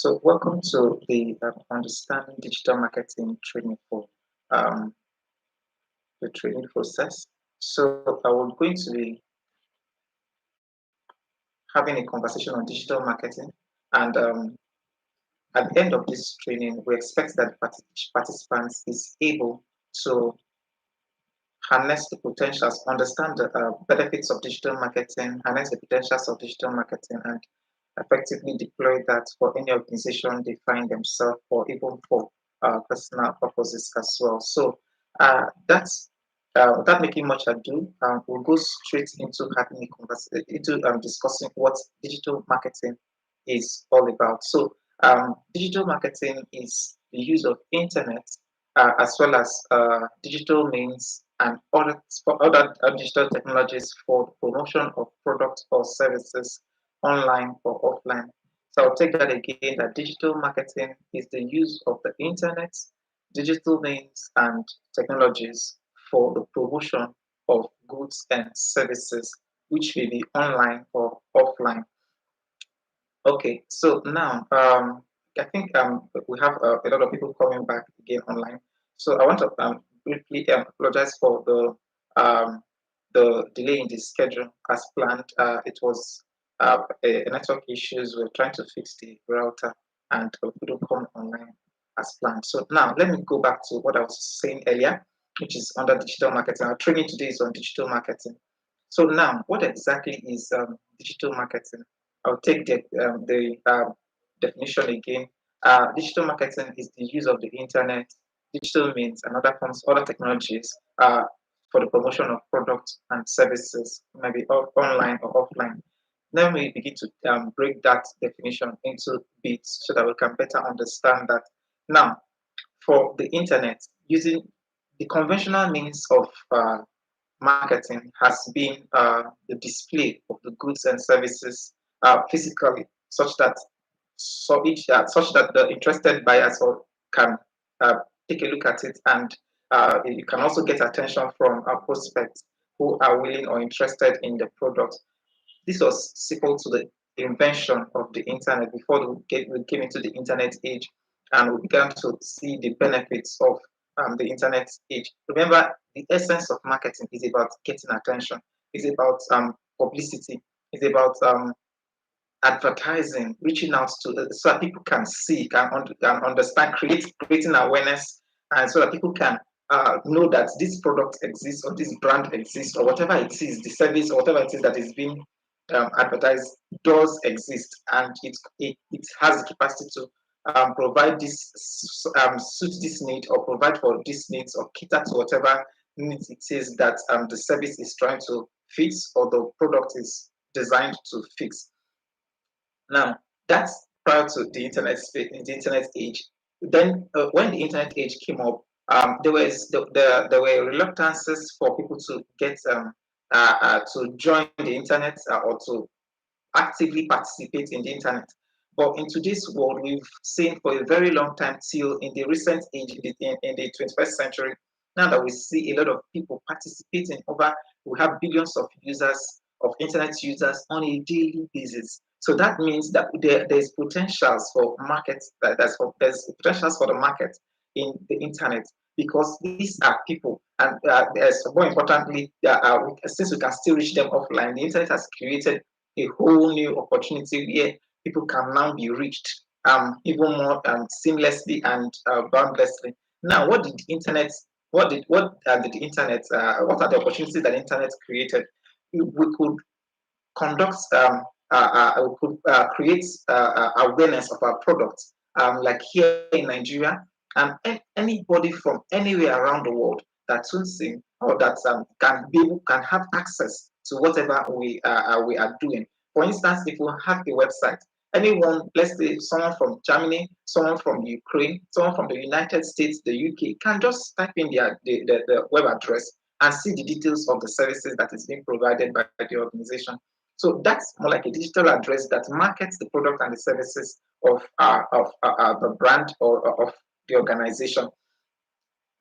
So, welcome to the Understanding Digital Marketing training for um, the training process. So, I will going to be having a conversation on digital marketing, and at the end of this training, we expect that participants is able to harness the potentials, understand the benefits of digital marketing, harness the potentials of digital marketing, and effectively deploy that for any organization they find themselves, or even for personal purposes as well. So that's without making much ado, we'll go straight into having a conversation, into discussing what digital marketing is all about. So digital marketing is the use of internet as well as digital means and other digital technologies for the promotion of products or services online or offline. So I'll take that again, that digital marketing is the use of the internet, digital means, and technologies for the promotion of goods and services, which may be online or offline. Okay, so now I think we have a lot of people coming back again online. So I want to briefly apologize for the delay in the schedule as planned. It was a network issues. We're trying to fix the router, and we couldn't come online as planned. So now let me go back to what I was saying earlier, which is under digital marketing. Our training today is on digital marketing. So now, what exactly is digital marketing? I'll take the definition again. Digital marketing is the use of the internet, digital means, and other forms, other technologies for the promotion of products and services, maybe online or offline. Then we begin to break that definition into bits so that we can better understand that. Now, for the internet, using the conventional means of marketing has been the display of the goods and services physically, such that the interested buyers can uh, take a look at it, and you can also get attention from prospects who are willing or interested in the product. This was simple to the invention of the internet before we came into the internet age, and we began to see the benefits of the internet age. Remember, the essence of marketing is about getting attention, it's about publicity, it's about advertising, reaching out to so that people can see, can understand, creating awareness, and so that people can know that this product exists or this brand exists or whatever it is, the service or whatever it is that is being advertised does exist, and it has the capacity to provide this, suit this need, or provide for these needs, or cater to whatever needs it is that the service is trying to fix, or the product is designed to fix. Now, that's prior to the internet age. Then, when the internet age came up, there were reluctances for people to get to join the internet, or to actively participate in the internet. But in today's world, we've seen for a very long time, till in the recent age, in the 21st century, now that we see a lot of people participating we have billions of users, of internet users on a daily basis. So that means that there's potentials for markets, there's potentials for the market in the internet, because these are people, and more importantly, since we can still reach them offline, the internet has created a whole new opportunity where people can now be reached even more seamlessly and boundlessly. Now, what did the internet? What are the opportunities that the internet created? We could conduct, we could create awareness of our products, like here in Nigeria, and anybody from anywhere around the world that tunes in, or that can have access to whatever we are doing. For instance, if we have a website, anyone, let's say someone from Germany, someone from Ukraine, someone from the United States, the UK, can just type in the web address and see the details of the services that is being provided by the organization. So that's more like a digital address that markets the product and the services of the brand, or of the organization.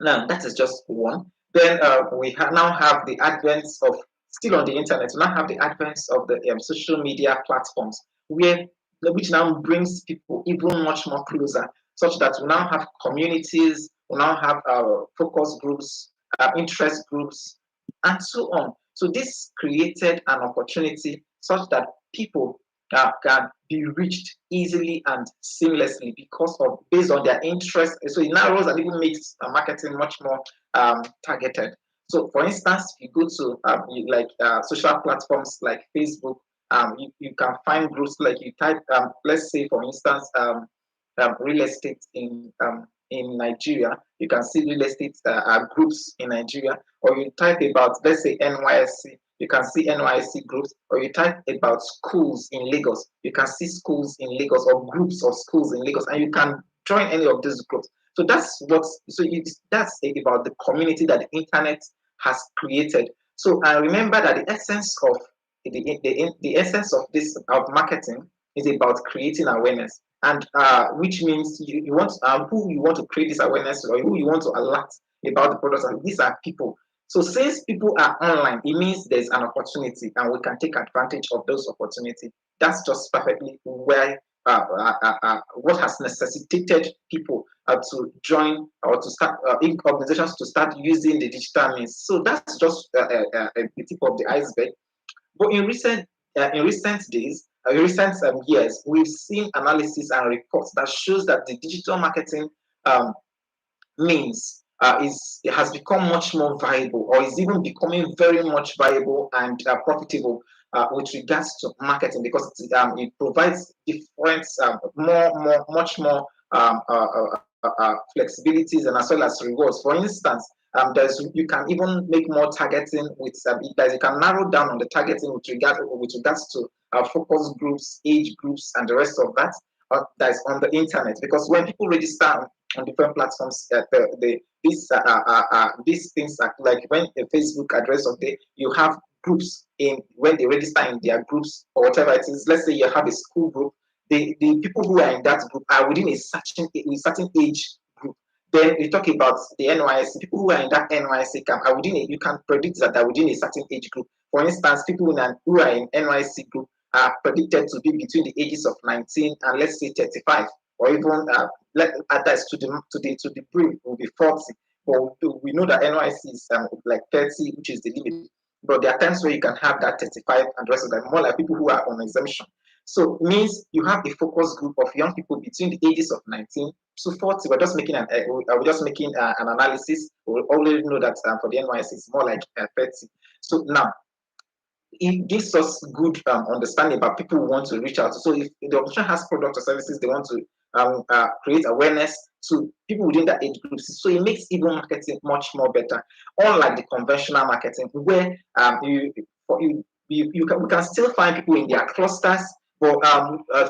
Now, that is just one. Then now have the advent of, still on the internet, we now have the advent of the social media platforms, where which now brings people even much more closer, such that we now have communities, we now have focus groups, interest groups, and so on. So this created an opportunity such that people can be reached easily and seamlessly because of based on their interest. So it narrows and even makes marketing much more targeted. So, for instance, if you go to social platforms like Facebook, you can find groups like you type, let's say, for instance, real estate in Nigeria. You can see real estate groups in Nigeria, or you type about, let's say, NYSC. You can see NYSC groups, or you type about schools in Lagos. You can see schools in Lagos or groups of schools in Lagos, and you can join any of these groups. So that's about the community that the internet has created. So I remember that the essence of the essence of this of marketing is about creating awareness, and which means you want who you want to create this awareness or who you want to alert about the products, and these are people. So since people are online, it means there's an opportunity, and we can take advantage of those opportunities. That's just perfectly where what has necessitated people to join or to start organizations to start using the digital means. So that's just the tip of the iceberg. But in recent days, in recent years, we've seen analysis and reports that shows that the digital marketing um, means it has become much more viable, or is even becoming very much viable and profitable with regards to marketing, because it provides different, much more flexibilities and as well as rewards. For instance, you can even make more targeting with you can narrow down on the targeting with regards to focus groups, age groups, and the rest of that that is on the internet. Because when people register on different platforms, these things are like when a Facebook address of the you have groups in when they register in their groups or whatever it is. Let's say you have a school group, the people who are in that group are within a certain age group. Then we talk about the NYC. People who are in that NYC camp are you can predict that they're within a certain age group. For instance, people who are in NYC group are predicted to be between the ages of 19 and let's say 35, or even let others to the brim will be 40. But we know that NYC is like 30, which is the limit. But there are times where you can have that 35 and the rest of them, more like people who are on exemption. So it means you have a focus group of young people between the ages of 19 to 40. We're just making an analysis. We already know that for the NYC it's more like 30. So now it gives us good understanding about people who want to reach out. So if the organization has products or services they want to create awareness to people within that age groups, so it makes even marketing much more better. Unlike the conventional marketing, where we can still find people in their clusters, but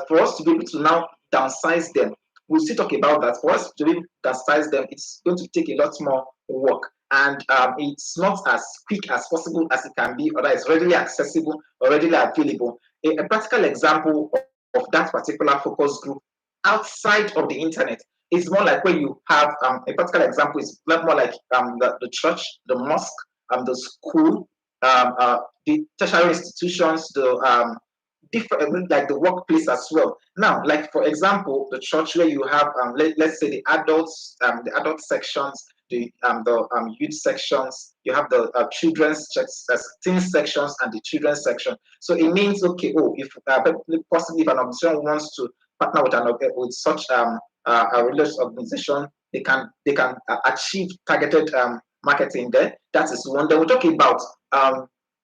for us to be able to now downsize them, we'll still talk about that. For us to be able to downsize them, it's going to take a lot more work, and it's not as quick as possible as it can be, or that it's readily accessible or readily available. A practical example of that particular focus group outside of the internet is more like where you have a practical example is more like the church, the mosque, the school, the tertiary institutions, the different like the workplace as well. Now, like for example, the church where you have let's say the adult sections, the youth sections, you have the children's teen sections and the children's section. So it means okay, if possibly if an organization wants to partner with such a religious organization, they can achieve targeted marketing there. That is one. Then we're talking about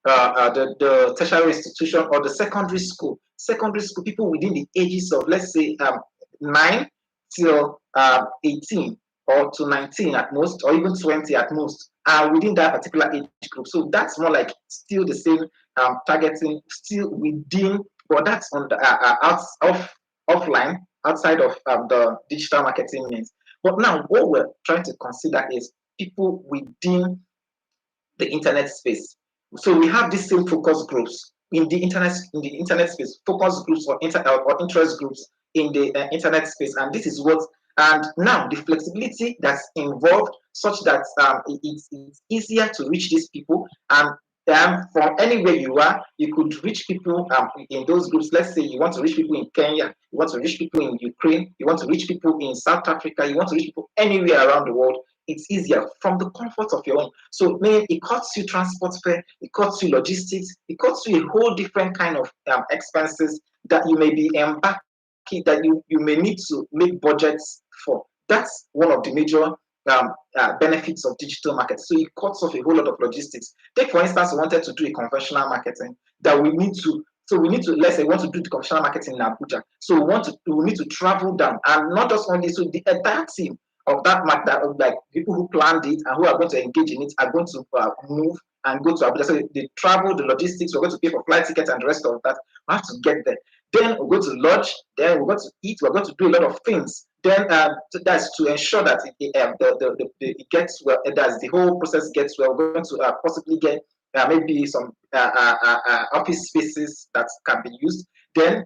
the tertiary institution or the secondary school. Secondary school, people within the ages of let's say 9 till 18 or to 19 at most, or even 20 at most, are within that particular age group. So that's more like still the same targeting, still within, but that's on the offline, outside of the digital marketing means. But now what we're trying to consider is people within the internet space. So we have these same focus groups in the internet space, focus groups or interest groups in the internet space, and this is what. And now the flexibility that's involved, such that it's easier to reach these people, and from anywhere you are, you could reach people in those groups. Let's say you want to reach people in Kenya, you want to reach people in Ukraine, you want to reach people in South Africa, you want to reach people anywhere around the world. It's easier from the comfort of your own. So, man, it cuts you transport fare, it cuts you logistics, it cuts you a whole different kind of expenses that you may be embarking, that you may need to make budgets for. That's one of the major benefits of digital marketing. So it cuts off a whole lot of logistics. Take, for instance, we wanted to do a conventional marketing that we need to, let's say, we want to do the conventional marketing in Abuja. So we need to travel down, and not just only, so the entire team of that market, like people who planned it and who are going to engage in it, are going to move and go to Abuja. So the travel, the logistics, we're going to pay for flight tickets and the rest of that. We have to get there. Then we're going to lodge, then we're going to eat, we're going to do a lot of things. Then that's to ensure that it gets well, that the whole process gets well. We're going to possibly get maybe some office spaces that can be used. Then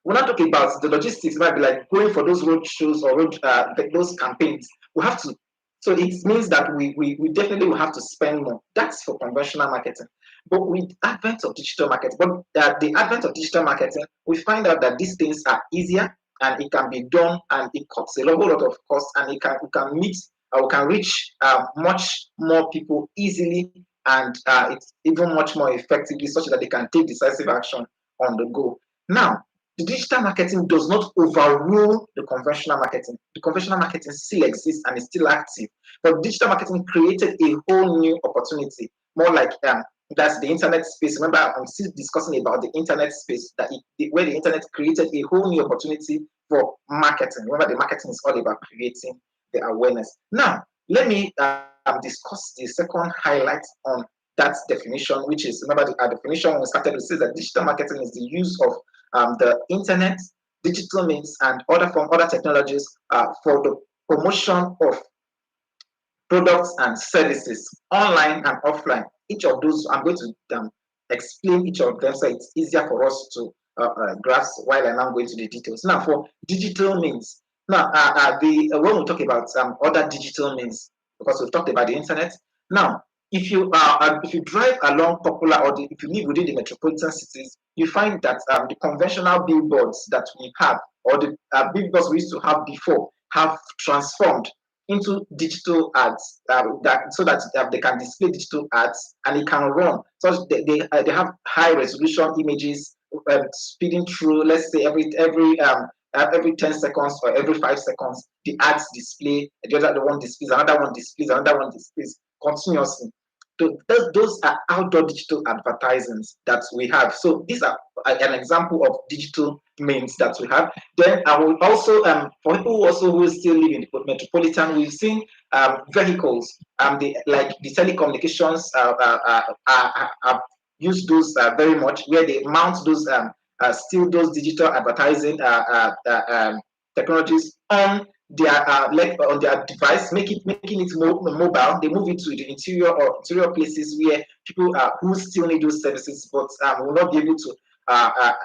we're not talking about the logistics. It might be like going for those road shows or those campaigns. We have to. So it means that we definitely will have to spend more. That's for conventional marketing. But with advent of digital marketing, the advent of digital marketing, we find out that these things are easier and it can be done, and it cuts a whole lot of cost, and we can meet we can reach much more people easily, and it's even much more effectively, such that they can take decisive action on the go. Now, the digital marketing does not overrule the conventional marketing. The conventional marketing still exists and is still active, but digital marketing created a whole new opportunity, more like that's the internet space. Remember, I'm still discussing about the internet space, where the internet created a whole new opportunity for marketing. Remember, the marketing is all about creating the awareness. Now, let me discuss the second highlight on that definition, which is, remember, the definition when we started, it says that digital marketing is the use of the internet, digital means, and other technologies for the promotion of products and services, online and offline. Each of those, I'm going to explain each of them so it's easier for us to grasp while I'm now going to the details. Now, for digital means, now when we talk about other digital means, because we've talked about the internet. Now, if you drive along popular, or if you live within the metropolitan cities, you find that the conventional billboards that we have, or the billboards we used to have before, have transformed into digital ads, so that they can display digital ads and it can run. So they have high resolution images speeding through. Let's say every 10 seconds or every 5 seconds, the ads display. The other one displays, another one displays, another one displays continuously. So those are outdoor digital advertisements that we have. So these are an example of digital means that we have. Then I will also, for people who still live in the metropolitan, we've seen vehicles, like the telecommunications use those very much, where they mount those still those digital advertising technologies on their device, making it mobile. They move it to the interior places where people who still need those services, but will not be able to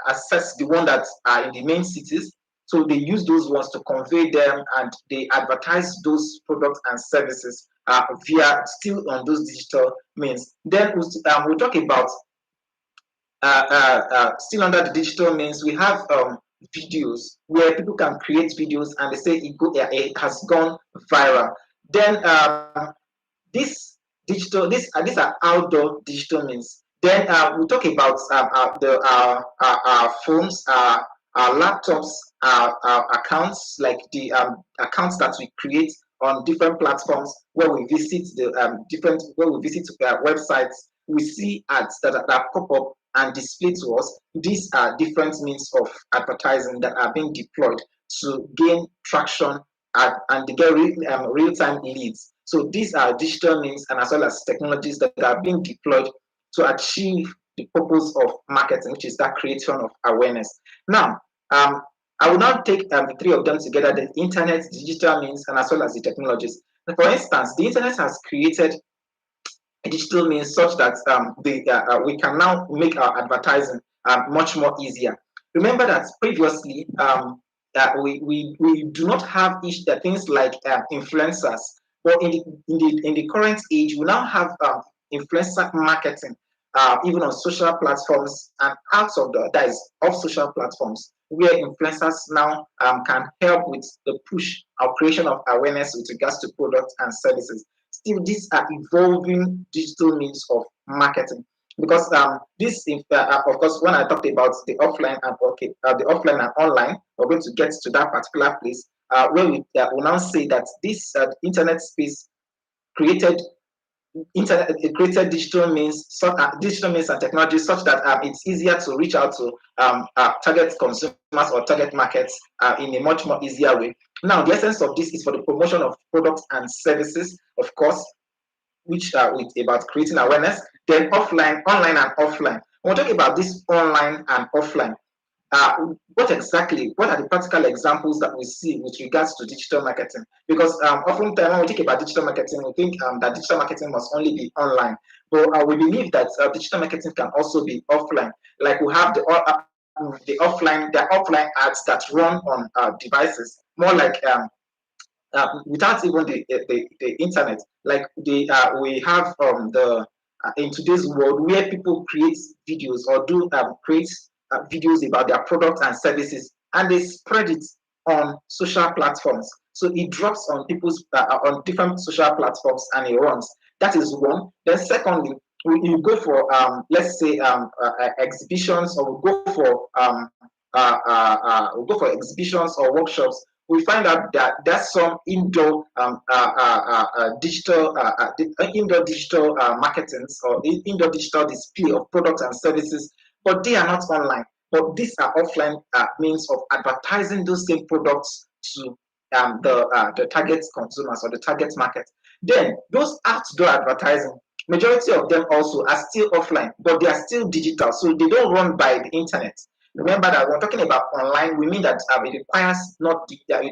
access the one that are in the main cities. So they use those ones to convey them, and they advertise those products and services via still on those digital means. Then we'll talk about still under the digital means, we have videos where people can create videos and they say it has gone viral. Then these are outdoor digital means. Then we'll talk about our phones, our laptops, our accounts, like the accounts that we create on different platforms, where we visit websites. We see ads that pop up and display to us. These are different means of advertising that are being deployed to gain traction and to get real-time leads. So these are digital means, and as well as technologies that are being deployed to achieve the purpose of marketing, which is that creation of awareness. Now, I will now take the three of them together: the internet, digital means, and as well as the technologies. For instance, the internet has created digital means such that we can now make our advertising much more easier. Remember that previously we do not have things like influencers, but in the current age we now have influencer marketing, even on social platforms and out of that is off social platforms, where influencers now can help with the push or creation of awareness with regards to products and services. Still, these are evolving digital means of marketing because of course, when I talked about the offline and the offline and online, we're going to get to that particular place where we will now say that this internet space created it created digital means and technology such that it's easier to reach out to target consumers or target markets in a much more easier way. Now, the essence of this is for the promotion of products and services, of course, which are about creating awareness. Then online and offline. When we're talking about this online and offline, uh, what are the practical examples that we see with regards to digital marketing? Because oftentimes when we think about digital marketing, we think that digital marketing must only be online, but we believe that digital marketing can also be offline. Like we have the offline ads that run on devices, more like without even the internet. Like we have the in today's world where people create videos or do create videos about their products and services, and they spread it on social platforms. So it drops on people's on different social platforms and it runs. That is one. Then secondly, you go for let's say exhibitions, or we go for exhibitions or workshops. We find out that there's some indoor digital marketings or indoor digital display of products and services, but they are not online. But these are offline means of advertising those same products to the target consumers or the target market. Then those outdoor advertising, majority of them also are still offline, but they are still digital, so they don't run by the internet. Remember that when we're talking about online, we mean that it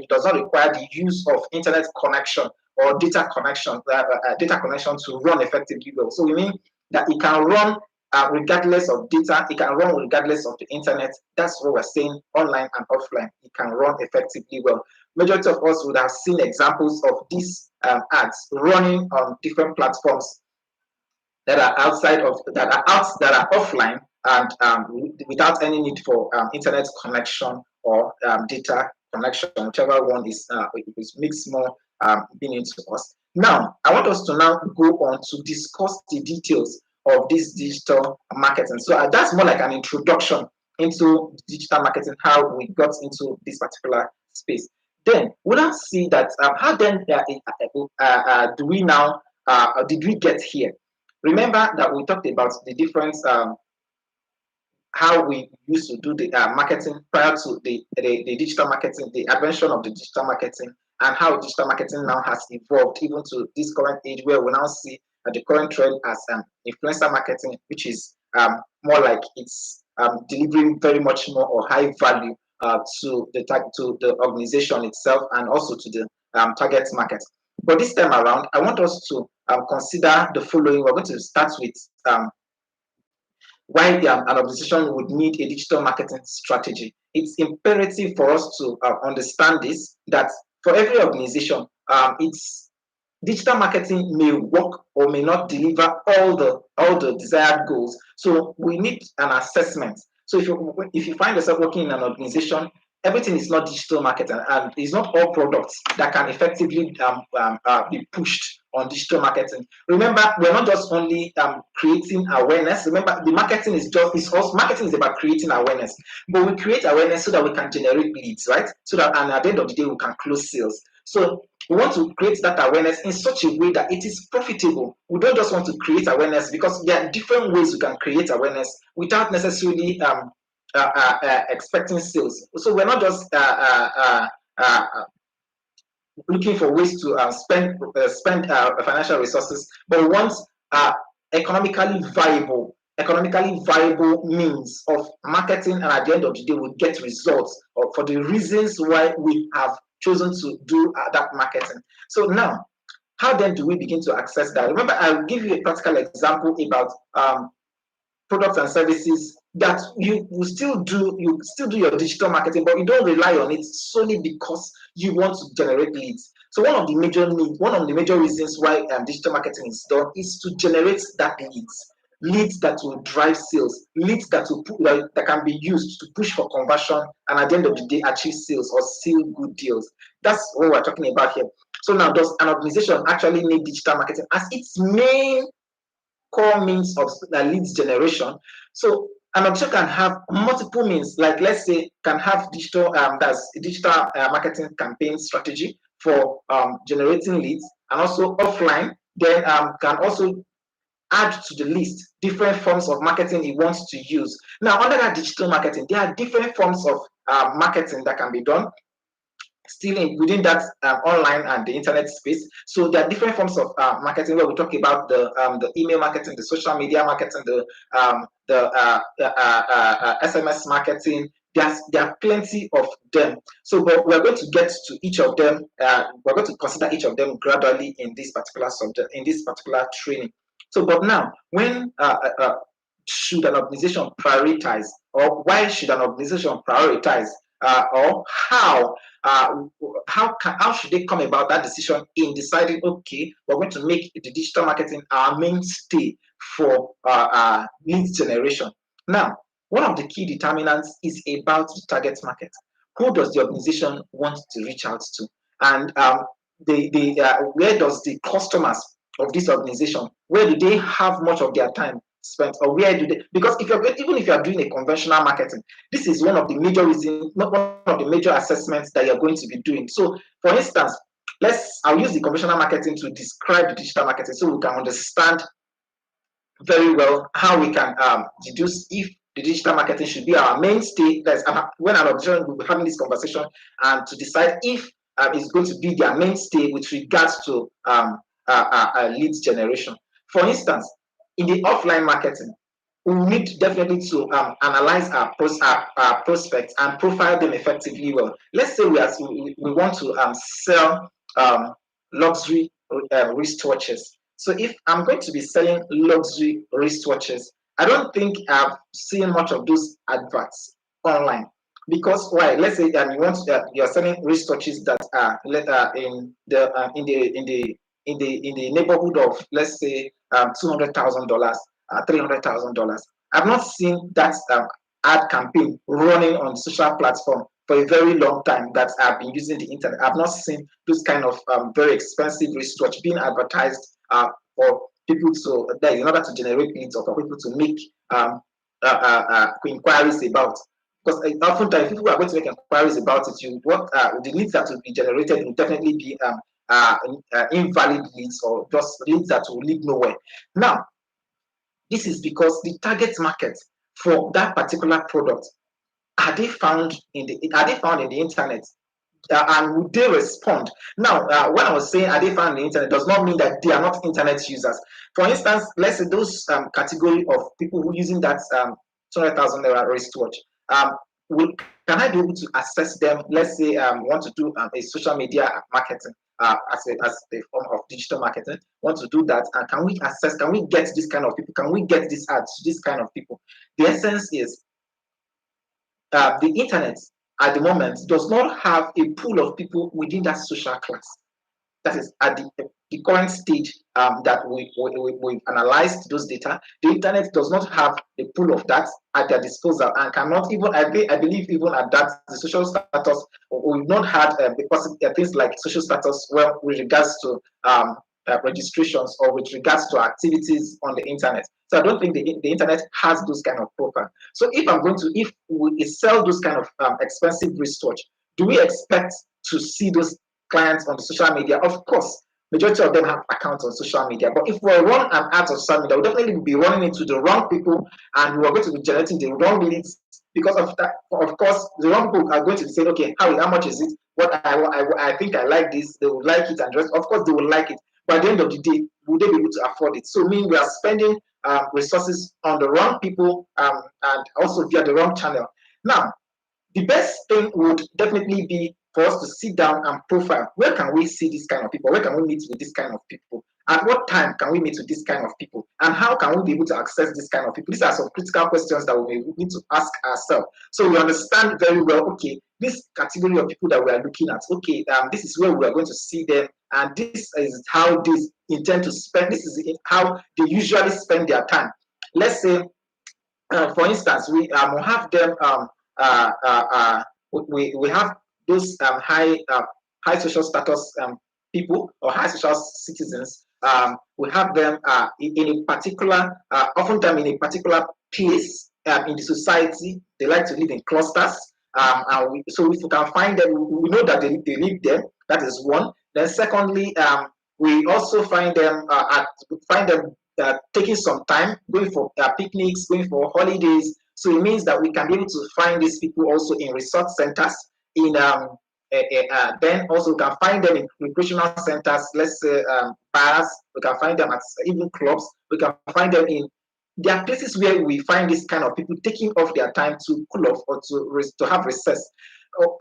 does not require the use of internet connection or data connection to run effectively well. So we mean that it can run regardless of data, it can run regardless of the internet. That's what we're saying, online and offline. It can run effectively well. Majority of us would have seen examples of these ads running on different platforms that are that are offline and without any need for internet connection or data connection, whichever one makes more meaning to us. Now, I want us to now go on to discuss the details of this digital marketing. So that's more like an introduction into digital marketing, how we got into this particular space. Then we'll now see that how then do we now did we get here? Remember that we talked about the difference, how we used to do the marketing prior to the digital marketing, the invention of the digital marketing, and how digital marketing now has evolved even to this current age where we now see the current trend as influencer marketing, which is more like it's delivering very much more or high value to the organization itself and also to the target market. But this time around, I want us to consider the following. We're going to start with why an organization would need a digital marketing strategy. It's imperative for us to understand this, that for every organization, it's digital marketing may work or may not deliver all the desired goals. So we need an assessment. So if you find yourself working in an organization, everything is not digital marketing, and it's not all products that can effectively be pushed on digital marketing. Remember, we're not just only creating awareness. Remember, the marketing is about creating awareness, but we create awareness so that we can generate leads, right? So that, and at the end of the day, we can close sales. So we want to create that awareness in such a way that it is profitable. We don't just want to create awareness, because there are different ways we can create awareness without necessarily expecting sales. So we're not just looking for ways to spend financial resources, but we want economically viable means of marketing, and at the end of the day, we get results for the reasons why we have chosen to do that marketing. So now, how then do we begin to access that? Remember, I'll give you a practical example about products and services that you still do your digital marketing, but you don't rely on it solely because you want to generate leads. So one of the major reasons why digital marketing is done is to generate that leads that will drive sales, leads that that can be used to push for conversion, and at the end of the day achieve sales or seal good deals. That's what we're talking about here. So now, does an organization actually need digital marketing as its main core means of leads generation? So an organization can have multiple means, like let's say can have that's digital marketing campaign strategy for generating leads, and also offline. Then can also add to the list different forms of marketing he wants to use. Now, under that digital marketing, there are different forms of marketing that can be done still within that online and the internet space. So there are different forms of marketing where we talk about the email marketing, the social media marketing, the SMS marketing. There are plenty of them. So, but we're going to get to each of them. We're going to consider each of them gradually in this particular subject, in this particular training. So, but now, when should an organization prioritize, or why should an organization prioritize, or how should they come about that decision in deciding, okay, we're going to make the digital marketing our mainstay for leads generation? Now, one of the key determinants is about the target market. Who does the organization want to reach out to? And where does the customers of this organization, where do they have much of their time spent, or where do they? Because even if you're doing a conventional marketing, this is one of the major reasons, not one of the major assessments that you're going to be doing. So, for instance, I'll use the conventional marketing to describe the digital marketing so we can understand very well how we can deduce if the digital marketing should be our mainstay. That's when an organization will be having this conversation, and to decide if it's going to be their mainstay with regards to leads generation. For instance, in the offline marketing, we need definitely to analyze our prospects and profile them effectively well. Let's say we want to sell luxury wristwatches. So if I'm going to be selling luxury wristwatches, I don't think I've seen much of those adverts online. Because why? Let's say you're selling wristwatches that are in the neighborhood of, let's say, $200,000, $300,000. I've not seen that ad campaign running on social platform for a very long time that I've been using the internet. I've not seen those kind of very expensive wristwatch being advertised for people to in order to generate leads, or for people to make inquiries about. Because oftentimes people are going to make inquiries about it. The leads that will be generated will definitely be invalid leads, or just leads that will lead nowhere. Now, this is because the target market for that particular product, are they found in the internet? And would they respond? Now, when I was saying are they found on the internet, does not mean that they are not internet users. For instance, let's say those category of people who using that 200,000 wristwatch, can I be able to assess them? Let's say want to do a social media marketing as a form of digital marketing, want to do that, and can we get this kind of people? Can we get this ads to this kind of people? The essence is the internet at the moment does not have a pool of people within that social class. That is at the current stage that we've analyzed those data. The internet does not have a pool of that at their disposal, and cannot even, I believe, even at that, the social status, we've not had things like social status, well, with regards to registrations, or with regards to activities on the internet. So I don't think the internet has those kind of profile. So if we sell those kind of expensive wristwatch, do we expect to see those clients on social media? Of course, majority of them have accounts on social media. But if we run an ad on social media, we'll definitely be running into the wrong people, and we are going to be generating the wrong leads. Because of that, of course, the wrong people are going to say, okay, how much is it? What I think I like this, they will like it, and rest. Of course, they will like it. But at the end of the day, will they be able to afford it? So, mean we are spending resources on the wrong people, and also via the wrong channel. Now, the best thing would definitely be for us to sit down and profile, where can we see this kind of people? Where can we meet with this kind of people? At what time can we meet with this kind of people? And how can we be able to access this kind of people? These are some critical questions that we need to ask ourselves. So we understand very well, okay, this category of people that we are looking at. Okay, this is where we are going to see them, and this is how they intend to spend. This is how they usually spend their time. Let's say, for instance, we have them. We have those high social status people or high social citizens. We have them in a particular, oftentimes in a particular place in the society. They like to live in clusters. So if we can find them, we know that they live there. That is one. Then secondly, we also find them taking some time, going for picnics, going for holidays. So it means that we can be able to find these people also in resort centers, in then also we can find them in recreational centers, let's say bars. We can find them at even clubs. We can find them in, there are places where we find this kind of people taking off their time to cool off or to have recess.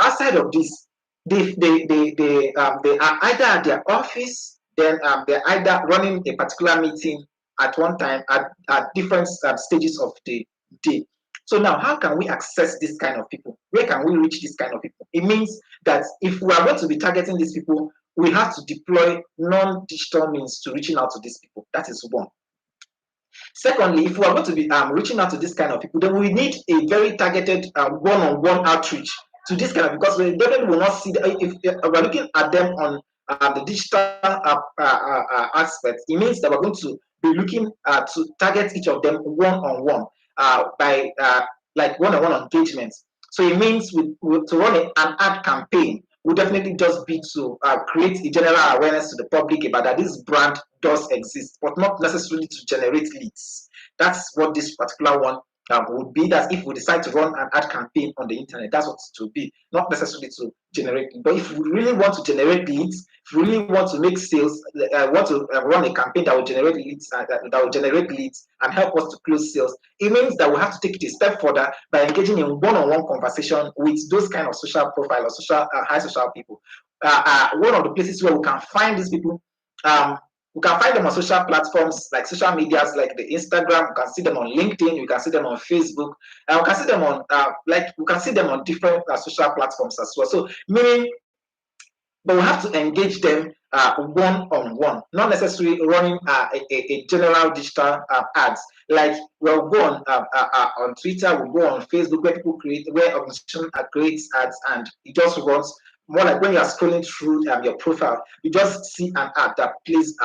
Outside of this, they are either at their office, then they're either running a particular meeting at one time at different stages of the day. So now, how can we access this kind of people? Where can we reach this kind of people? It means that if we are going to be targeting these people, we have to deploy non-digital means to reaching out to these people. That is one. Secondly, if we are going to be reaching out to this kind of people, then we need a very targeted one-on-one outreach to this kind of, because we definitely will not see if we're looking at them on the digital aspect. It means that we're going to be looking to target each of them one-on-one by like one-on-one engagements. So it means to run an ad campaign would definitely just be to create a general awareness to the public about that this brand does exist, but not necessarily to generate leads. That's what this particular one would be. That if we decide to run an ad campaign on the internet, that's what it will be, not necessarily to generate leads. But if we really want to generate leads, if we really want to make sales, want to run a campaign that will generate leads, and help us to close sales, it means that we have to take it a step further by engaging in one-on-one conversation with those kind of social profile or social high social people. One of the places where we can find these people, we can find them on social platforms like social medias like the Instagram. We can see them on LinkedIn. We can see them on Facebook. We can see them on we can see them on different social platforms as well. So meaning, but we have to engage them one-on-one, not necessarily running a general digital ads. Like we'll go on Twitter, we'll go on Facebook, where people where organization creates ads, and it just runs. More like when you are scrolling through your profile, you just see an ad that plays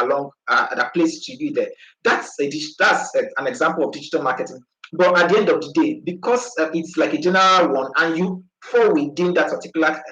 to you there. That's an example of digital marketing. But at the end of the day, because it's like a general one, and you fall within that particular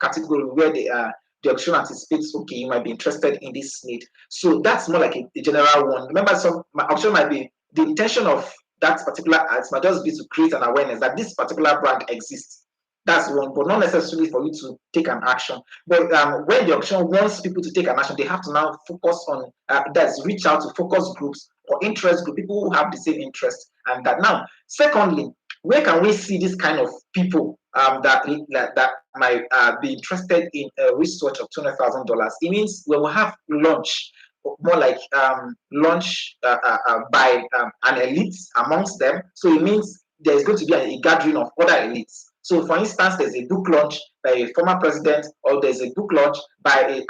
category where the auction anticipates, okay, you might be interested in this need. So that's more like a general one. Remember, some auction might be, the intention of that particular ad might just be to create an awareness that this particular brand exists. That's one, but not necessarily for you to take an action. But when the auction wants people to take an action, they have to now focus on that's reach out to focus groups or interest group, people who have the same interest. And that now, secondly, where can we see this kind of people that might be interested in a research of $200,000? It means we will have launch, more like launch by an elite amongst them. So it means there's going to be a gathering of other elites. So, for instance, there's a book launch by a former president, or there's a book launch by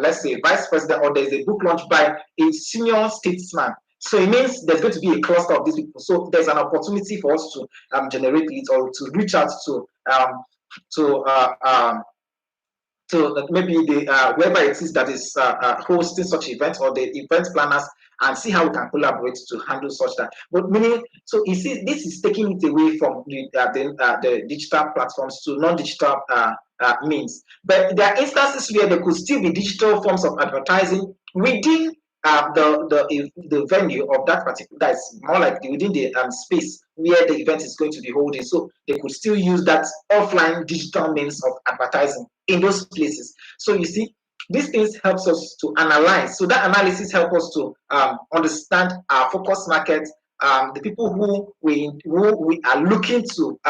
let's say, vice president, or there's a book launch by a senior statesman. So it means there's going to be a cluster of these people. So there's an opportunity for us to generate leads, or to reach out to maybe the whoever it is that is hosting such events, or the event planners, and see how we can collaborate to handle such that. But meaning, so you see, this is taking it away from the digital platforms to non-digital means. But there are instances where there could still be digital forms of advertising within the venue of that particular, that's more like within the space where the event is going to be holding. So they could still use that offline digital means of advertising in those places. So you see, these things helps us to analyze. So that analysis helps us to understand our focus market, the people who we are looking to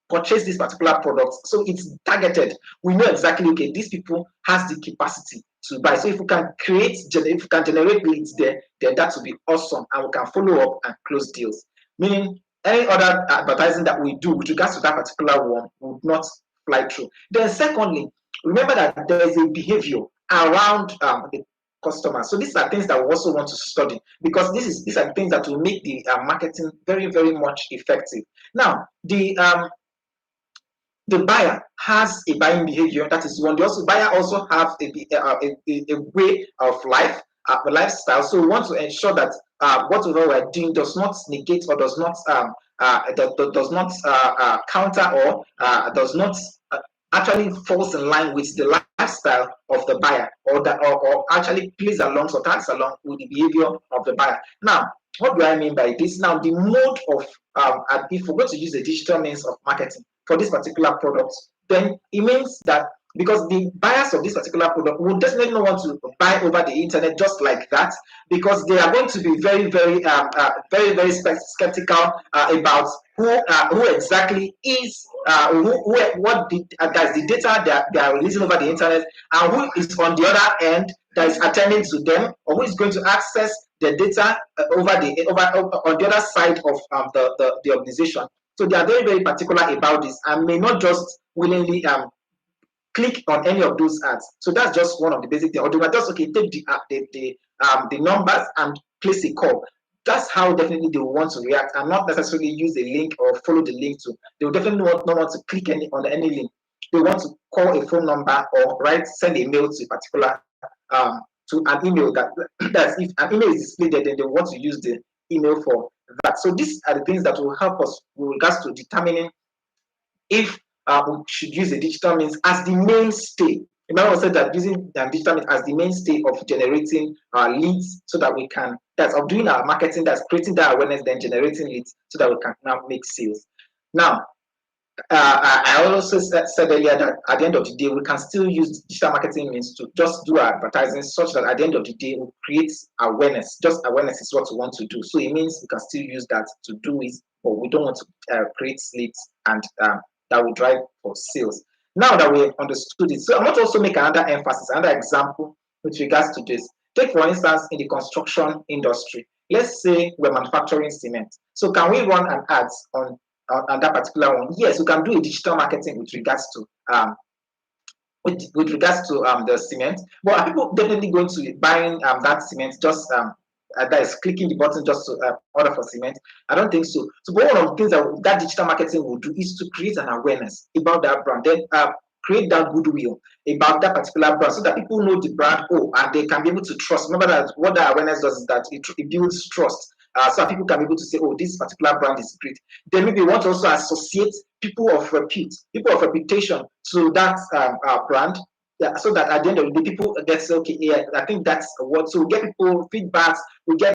purchase this particular product. So it's targeted. We know exactly, okay, these people has the capacity to buy. So if we can generate leads there, then that will be awesome, and we can follow up and close deals. Meaning, any other advertising that we do with regards to that particular one would not fly through. Then secondly, remember that there is a behavior around the customer. So these are things that we also want to study, because these are things that will make the marketing very, very much effective. Now, the buyer has a buying behavior. That is one. The also buyer also have a way of life, a lifestyle. So we want to ensure that whatever we're doing does not negate or does not does not counter or does not actually falls in line with the lifestyle of the buyer, or actually plays along or tags along with the behavior of the buyer. Now, what do I mean by this? Now, the mode of if we're going to use a digital means of marketing for this particular product, then it means that because the buyers of this particular product will definitely not want to buy over the internet just like that, because they are going to be very, very, very skeptical about who exactly is what the guys the data they are releasing over the internet, and who is on the other end that is attending to them, or who is going to access the data over on the other side of the organization. So they are very, very particular about this and may not just willingly click on any of those ads. So that's just one of the basic things. Or they might just take the numbers and place a call. That's how definitely they will want to react, and not necessarily use a link or follow the link to. They will definitely not want to click on any link. They want to call a phone number or send a mail to a particular to an email that's if an email is displayed there, then they want to use the email for that. So these are the things that will help us with regards to determining if we should use a digital means as the mainstay. Remember, I said that using digital means as the mainstay of generating leads, so that we can, that's of doing our marketing, that's creating that awareness, then generating leads, so that we can now make sales. Now, I also said earlier that at the end of the day, we can still use digital marketing means to just do our advertising, such that at the end of the day, we create awareness. Just awareness is what we want to do. So it means we can still use that to do it, but we don't want to create leads and that will drive for sales. Now that we have understood it, so I want to also make another emphasis, another example with regards to this. Take, for instance, in the construction industry. Let's say we're manufacturing cement. So can we run an ads on that particular one? Yes, we can do a digital marketing with regards to the cement. But are people definitely going to be buying that cement just that is clicking the button just to order for cement? I don't think so. So, but one of the things that digital marketing will do is to create an awareness about that brand, then create that goodwill about that particular brand, so that people know the brand, and they can be able to trust. Remember that what that awareness does is that it builds trust. So that people can be able to say, this particular brand is great. Then maybe we want to also associate people of repute, people of reputation to that brand. Yeah, so that at the end of the day, people get to say, okay, yeah, I think that's what. So we get people feedbacks, we get